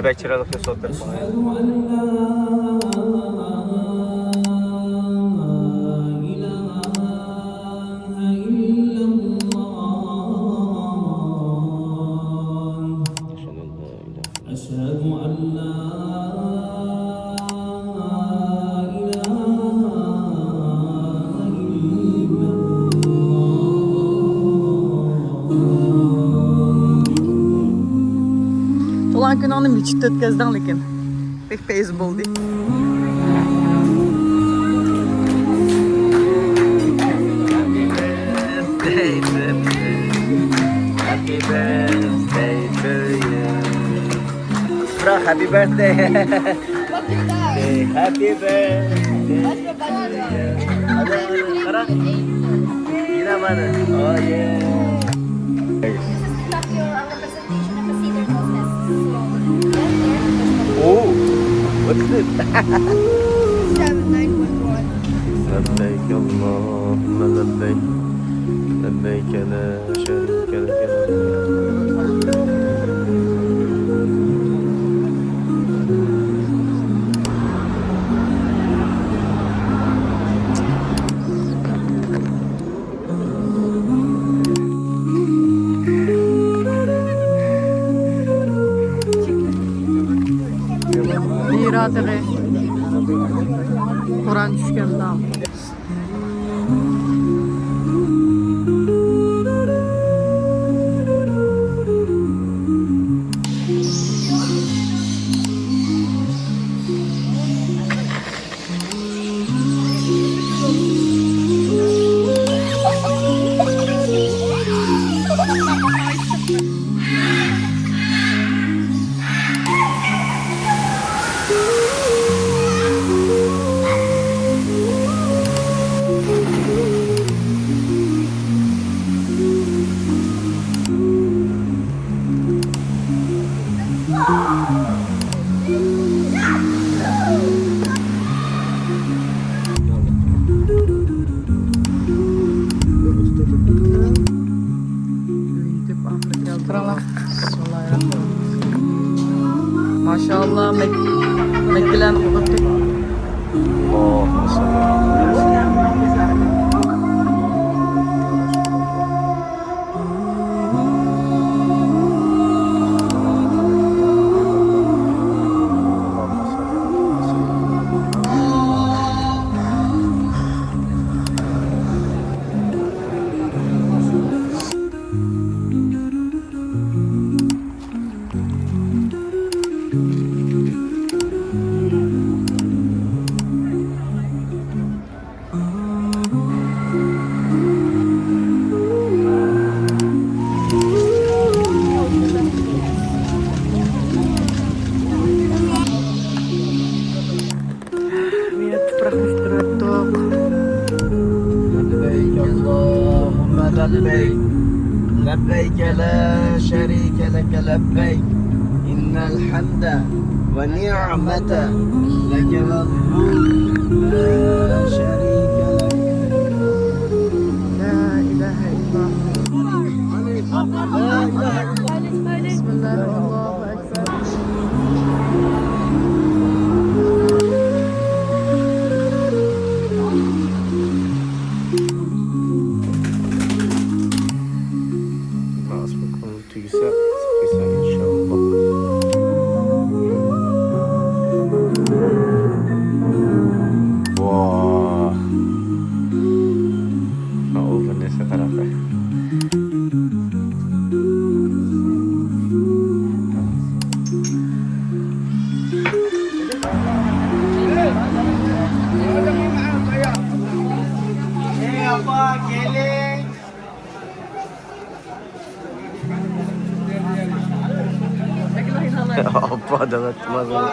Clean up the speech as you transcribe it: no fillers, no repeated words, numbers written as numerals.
Yine bekçiralık sohbet bana. أشهد أن لا Ulan gün onu miçit ötkazdan lekin. Pek feyz buldu. Happy birthday to you. Bro, happy birthday. Happy birthday. Ada, kara. Gina mana? Oh yeah. Oh, what's this? 9.1. لبيك اللهم لبيك لبيك لا شريك لك Miratı Kur'an düşkün dağım. Maşallah Mekke'len okuttuk. Oh, لبيك لبيك لا شريك لك لبيك إن الحمد ونعمة لك والملك لا شريك لك La ilahe illallah. لا إله Bismillahirrahmanirrahim. Mas bakalım tüyse inşallah. Wow. Over neyse tarafa. Apa gelin? Apa dapat mazal?